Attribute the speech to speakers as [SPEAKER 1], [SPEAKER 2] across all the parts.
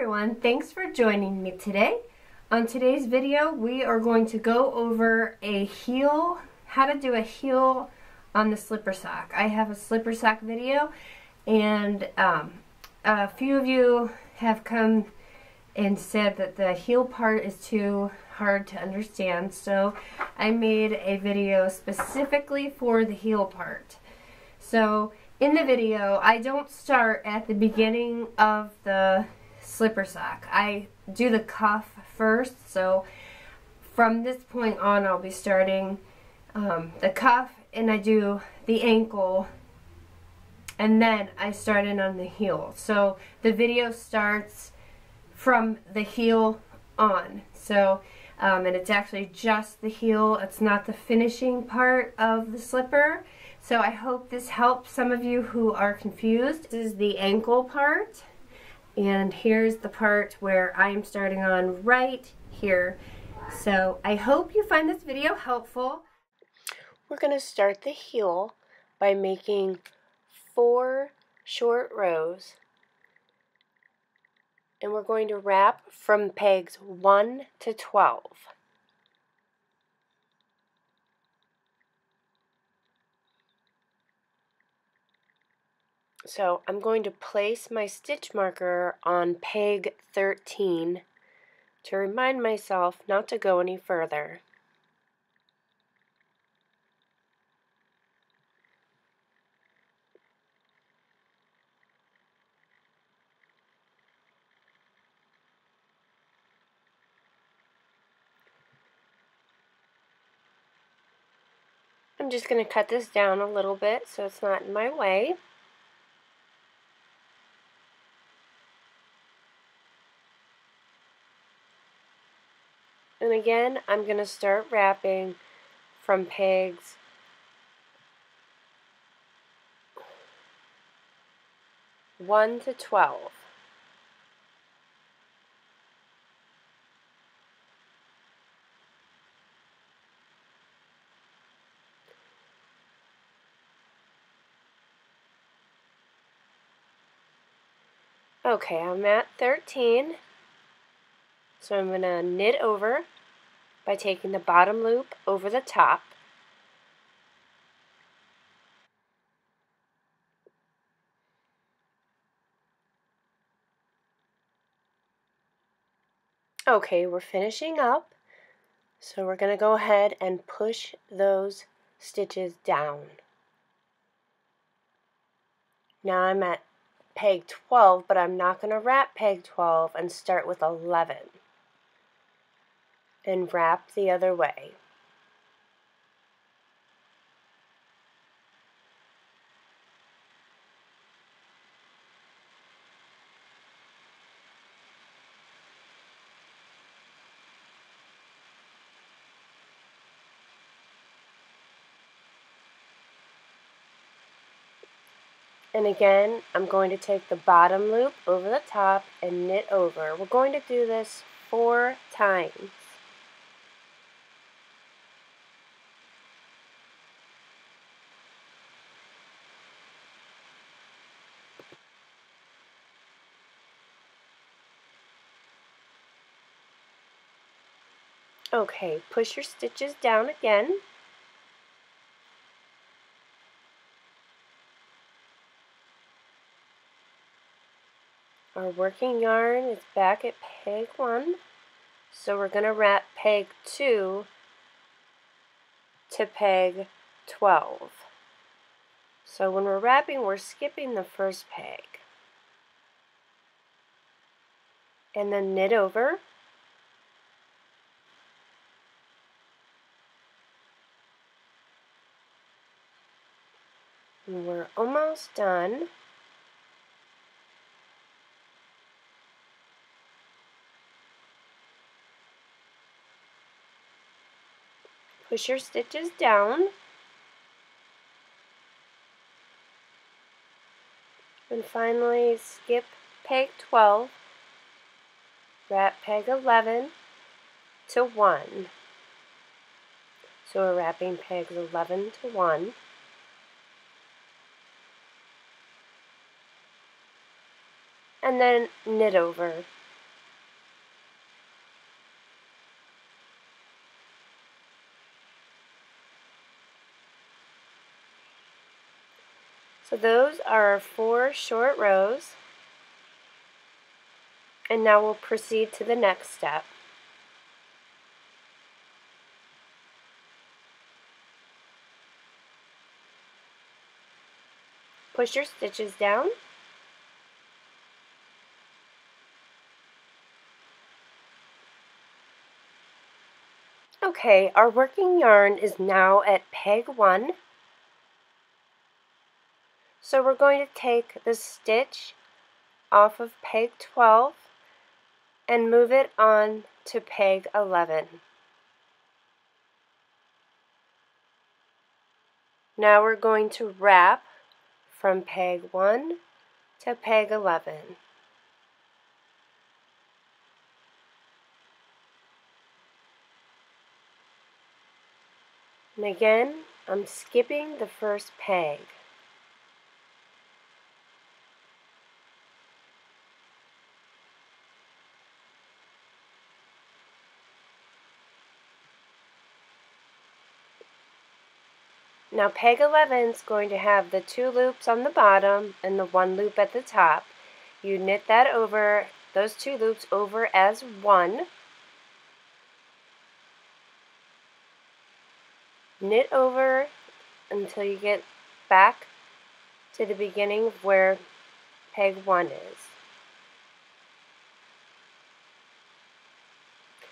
[SPEAKER 1] everyone, thanks for joining me today. On today's video we are going to go over how to do a heel on the slipper sock. I have a slipper sock video and a few of you have come and said that the heel part is too hard to understand, so I made a video specifically for the heel part. So in the video, I don't start at the beginning of the slipper sock. I do the cuff first, so from this point on I'll be starting the cuff, and I do the ankle, and then I start in on the heel. So the video starts from the heel on. So and it's actually just the heel, it's not the finishing part of the slipper. So I hope this helps some of you who are confused. This is the ankle part, and here's the part where I'm starting on right here. So I hope you find this video helpful. We're going to start the heel by making 4 short rows, and we're going to wrap from pegs 1 to 12. So I'm going to place my stitch marker on peg 13 to remind myself not to go any further. I'm just going to cut this down a little bit so it's not in my way. And again, I'm going to start wrapping from pegs 1 to 12. Okay, I'm at 13. So I'm going to knit over by taking the bottom loop over the top. Okay, we're finishing up. So we're going to go ahead and push those stitches down. Now I'm at peg 12, but I'm not going to wrap peg 12 and start with 11. And wrap the other way. And again, I'm going to take the bottom loop over the top and knit over. We're going to do this 4 times. Okay, push your stitches down again. Our working yarn is back at peg 1, so we're going to wrap peg 2 to peg 12. So when we're wrapping, we're skipping the first peg. And then knit over. And we're almost done. Push your stitches down. And finally skip peg 12, wrap peg 11 to 1. So we're wrapping pegs 11 to 1. And then knit over. So those are our 4 short rows. And now we'll proceed to the next step. Push your stitches down. Okay, our working yarn is now at peg 1. So we're going to take the stitch off of peg 12 and move it on to peg 11. Now we're going to wrap from peg 1 to peg 11. And again, I'm skipping the first peg. Now peg 11 is going to have the 2 loops on the bottom and the 1 loop at the top. You knit that over, those 2 loops over as 1. Knit over until you get back to the beginning of where peg 1 is.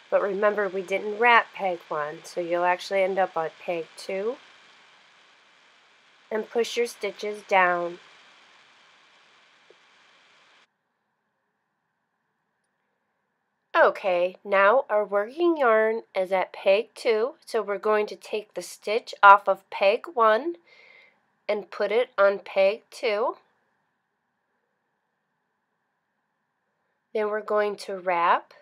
[SPEAKER 1] But remember, we didn't wrap peg 1, so you'll actually end up on peg 2. And push your stitches down. Okay, now our working yarn is at peg 2, so we're going to take the stitch off of peg 1 and put it on peg 2. Then we're going to wrap,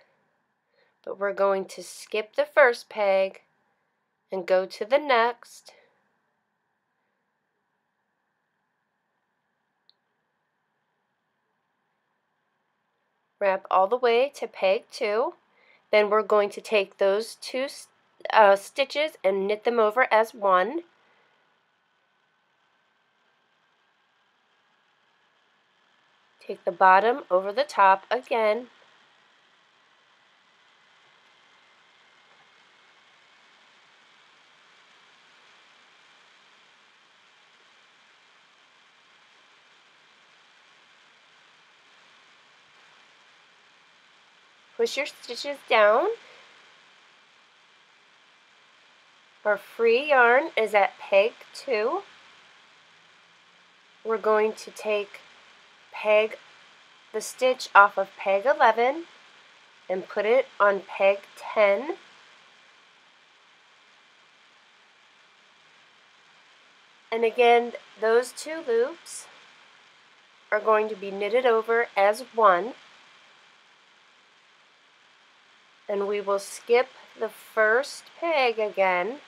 [SPEAKER 1] but we're going to skip the first peg and go to the next. Wrap all the way to peg 2. Then we're going to take those 2 stitches and knit them over as 1. Take the bottom over the top again. Push your stitches down. Our free yarn is at peg 2. We're going to take the stitch off of peg 11 and put it on peg 10. And again, those 2 loops are going to be knitted over as 1. And we will skip the first peg again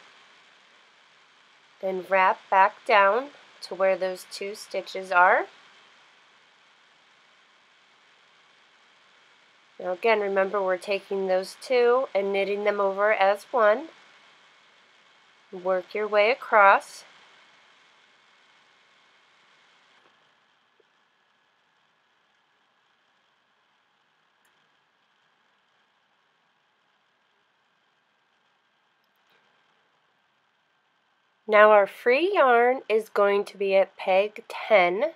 [SPEAKER 1] and wrap back down to where those 2 stitches are. Now again, remember, we're taking those 2 and knitting them over as 1. Work your way across. Now our free yarn is going to be at peg 10.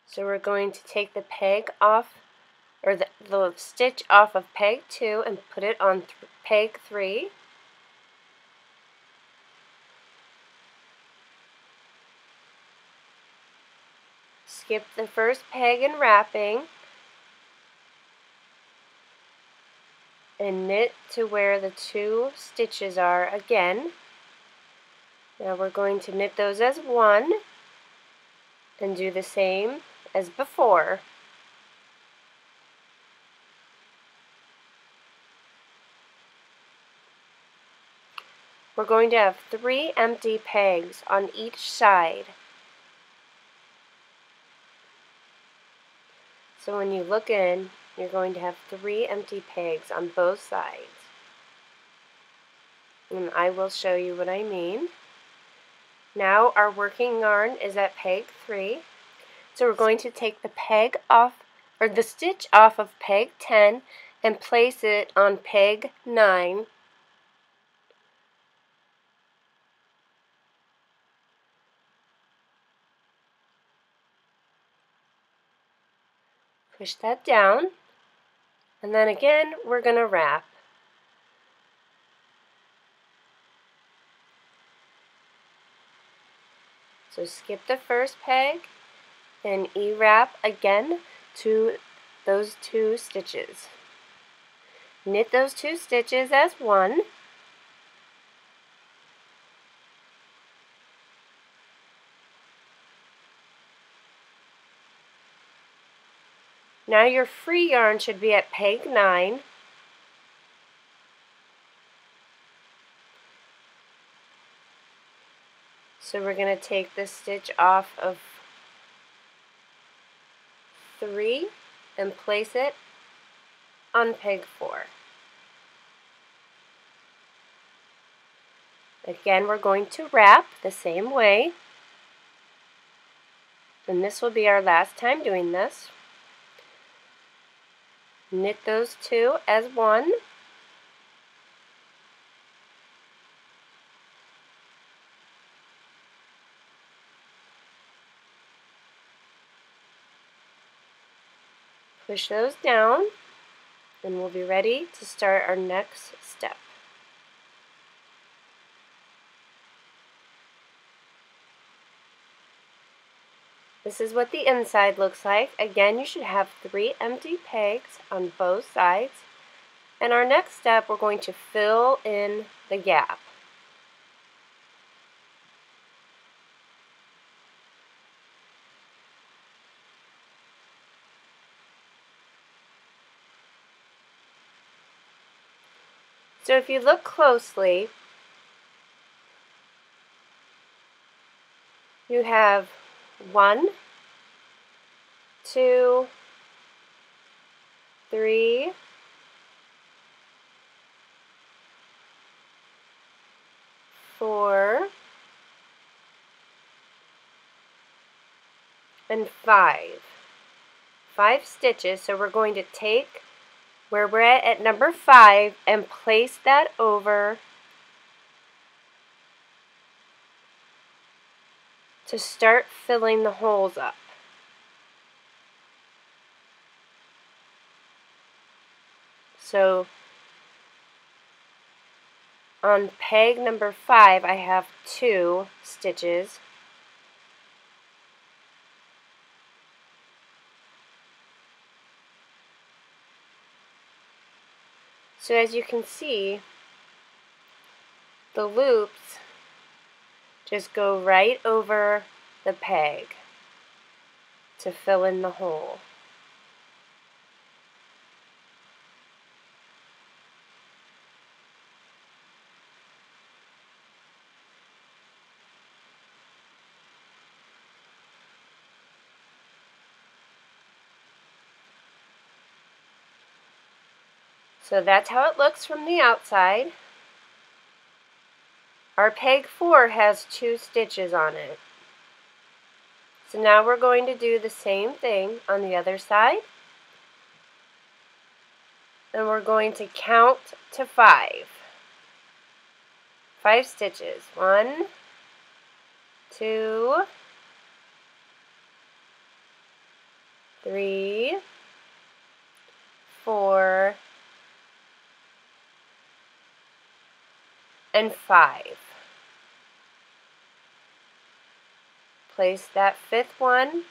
[SPEAKER 1] So we're going to take the peg off, or the stitch off of peg 2 and put it on peg 3. Skip the first peg in wrapping and knit to where the 2 stitches are again. Now we're going to knit those as 1 and do the same as before. We're going to have 3 empty pegs on each side. So when you look in, you're going to have 3 empty pegs on both sides. And I will show you what I mean. Now our working yarn is at peg 3. So we're going to take the peg off, or the stitch off of peg 10 and place it on peg 9. Push that down, and then again we're going to wrap. So skip the first peg and E-wrap again to those 2 stitches. Knit those 2 stitches as one. Now your free yarn should be at peg 9. So we're going to take this stitch off of 3 and place it on peg 4. Again, we're going to wrap the same way, and this will be our last time doing this. Knit those 2 as one. Push those down, and we'll be ready to start our next step. This is what the inside looks like. Again, you should have 3 empty pegs on both sides. And our next step, we're going to fill in the gap. So if you look closely, you have 1, 2, 3, 4, and 5. 5 stitches, so we're going to take where we're at number 5 and place that over to start filling the holes up. So on peg number 5 I have 2 stitches. So as you can see, the loops just go right over the peg to fill in the hole. So that's how it looks from the outside. Our peg 4 has 2 stitches on it. So now we're going to do the same thing on the other side. And we're going to count to 5. 5 stitches. 1, 2, 3, 4, and 5. Place that 5th one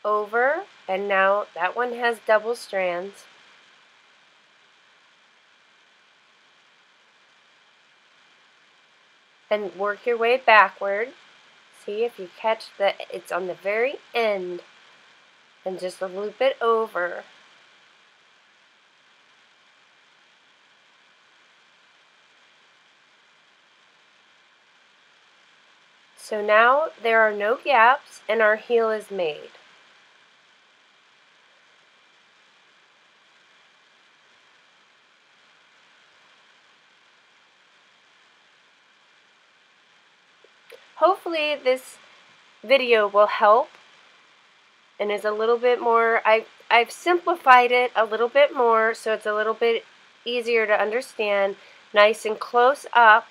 [SPEAKER 1] over, and now that one has double strands. And work your way backward. See if you catch that it's on the very end, and just loop it over. So now there are no gaps and our heel is made. hopefully this video will help and is a little bit more, I've simplified it a little bit more so it's a little bit easier to understand, nice and close up,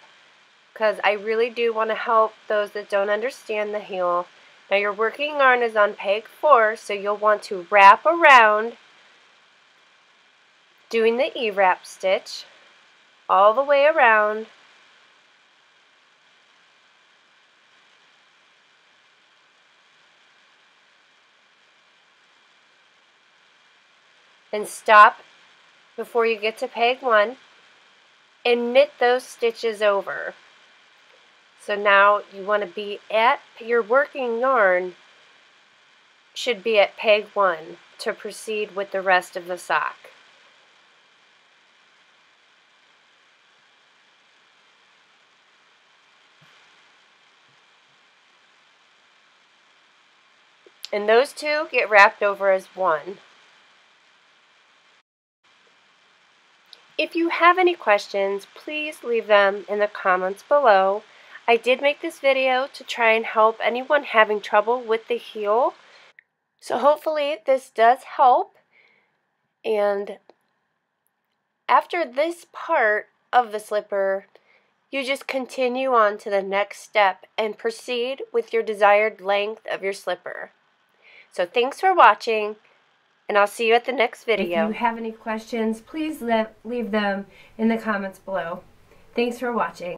[SPEAKER 1] because I really do want to help those that don't understand the heel. Now your working yarn is on peg 4, so you'll want to wrap around doing the E-wrap stitch all the way around. And stop before you get to peg 1 and knit those stitches over. So now you want to be at your working yarn should be at peg 1 to proceed with the rest of the sock. And those two get wrapped over as one. If you have any questions, please leave them in the comments below. I did make this video to try and help anyone having trouble with the heel. So hopefully this does help. And after this part of the slipper, you just continue on to the next step and proceed with your desired length of your slipper. So thanks for watching, and I'll see you at the next video. If you have any questions, please leave them in the comments below. Thanks for watching.